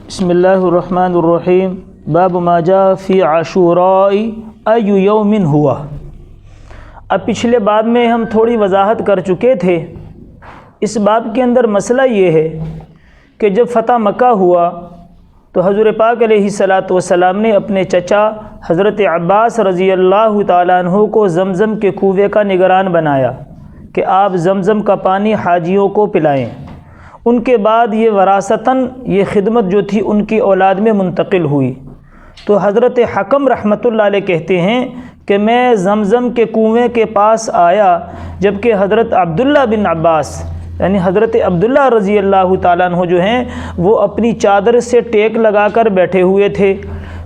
بسم اللہ الرحمن الرحیم باب ما جاء فی عاشوراء ای یوم ہوا۔ اب پچھلے باب میں ہم تھوڑی وضاحت کر چکے تھے۔ اس باب کے اندر مسئلہ یہ ہے کہ جب فتح مکہ ہوا تو حضور پاک علیہ السلام نے اپنے چچا حضرت عباس رضی اللہ تعالیٰ عنہ کو زمزم کے کنویں کا نگران بنایا کہ آپ زمزم کا پانی حاجیوں کو پلائیں۔ ان کے بعد یہ وراثتاً یہ خدمت جو تھی ان کی اولاد میں منتقل ہوئی۔ تو حضرت حکم رحمۃ اللہ علیہ کہتے ہیں کہ میں زمزم کے کنویں کے پاس آیا جبکہ حضرت عبداللہ بن عباس یعنی حضرت عبداللہ رضی اللہ تعالیٰ عنہ جو ہیں وہ اپنی چادر سے ٹیک لگا کر بیٹھے ہوئے تھے۔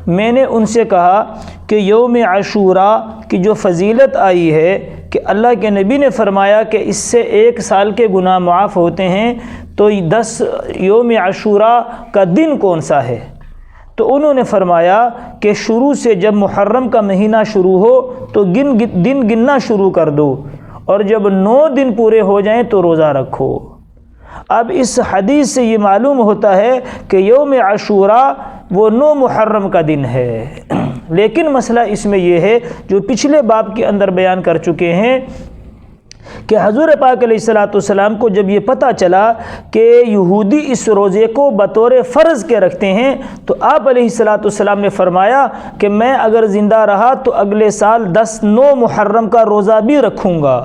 میں نے ان سے کہا کہ یوم عاشوراء کی جو فضیلت آئی ہے کہ اللہ کے نبی نے فرمایا کہ اس سے 1 سال کے گناہ معاف ہوتے ہیں، تو 10 یوم عاشوراء کا دن کون سا ہے؟ تو انہوں نے فرمایا کہ شروع سے جب محرم کا مہینہ شروع ہو تو دن گننا شروع کر دو، اور جب 9 دن پورے ہو جائیں تو روزہ رکھو۔ اب اس حدیث سے یہ معلوم ہوتا ہے کہ یوم عاشوراء وہ 9 محرم کا دن ہے۔ لیکن مسئلہ اس میں یہ ہے جو پچھلے باب کے اندر بیان کر چکے ہیں کہ حضور پاک علیہ السلام کو جب یہ پتہ چلا کہ یہودی اس روزے کو بطور فرض کے رکھتے ہیں تو آپ علیہ السلام نے فرمایا کہ میں اگر زندہ رہا تو اگلے سال 9 محرم کا روزہ بھی رکھوں گا۔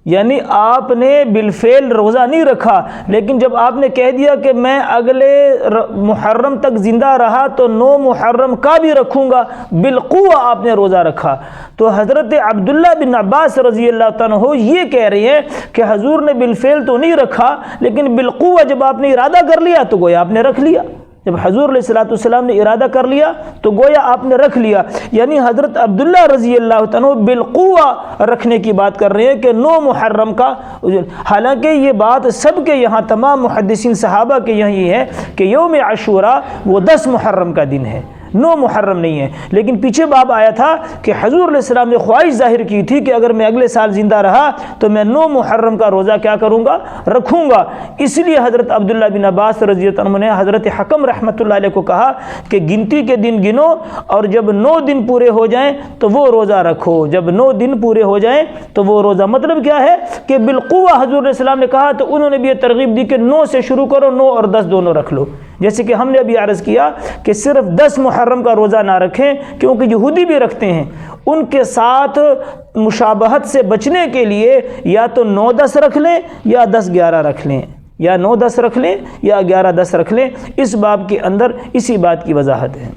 یعنی آپ نے بالفعل روزہ نہیں رکھا، لیکن جب آپ نے کہہ دیا کہ میں اگلے محرم تک زندہ رہا تو 9 محرم کا بھی رکھوں گا، بالقوہ آپ نے روزہ رکھا۔ تو حضرت عبداللہ بن عباس رضی اللہ عنہ یہ کہہ رہے ہیں کہ حضور نے بالفعل تو نہیں رکھا، لیکن بالقوہ جب آپ نے ارادہ کر لیا تو گویا آپ نے رکھ لیا۔ جب حضور علیہ السلام نے ارادہ کر لیا تو گویا آپ نے رکھ لیا۔ یعنی حضرت عبداللہ رضی اللہ عنہ بالقوہ رکھنے کی بات کر رہے ہیں کہ 9 محرم کا۔ حالانکہ یہ بات سب کے یہاں تمام محدثین صحابہ کے یہاں یہ ہے کہ یوم عاشوراء وہ 10 محرم کا دن ہے، 9 محرم نہیں ہے۔ لیکن پیچھے باب آیا تھا کہ حضور علیہ السلام نے خواہش ظاہر کی تھی کہ اگر میں اگلے سال زندہ رہا تو میں 9 محرم کا روزہ کیا کروں گا؟ رکھوں گا۔ اس لیے حضرت عبداللہ بن عباس رضی اللہ عنہ نے حضرت حکم رحمۃ اللہ علیہ کو کہا کہ گنتی کے دن گنو اور جب 9 دن پورے ہو جائیں تو وہ روزہ رکھو۔ جب 9 دن پورے ہو جائیں تو وہ روزہ، مطلب کیا ہے کہ بالقوہ حضور علیہ السلام نے کہا تو انہوں نے بھی یہ ترغیب دی کہ 9 سے شروع کرو، 9 اور 10 دونوں رکھ لو۔ جیسے کہ ہم نے ابھی عرض کیا کہ صرف 10 محرم کا روزہ نہ رکھیں کیونکہ یہودی بھی رکھتے ہیں، ان کے ساتھ مشابہت سے بچنے کے لیے یا تو 9-10 رکھ لیں یا 10-11 رکھ لیں، یا 9-10 رکھ لیں یا 11-10 رکھ لیں۔ اس باب کے اندر اسی بات کی وضاحت ہے۔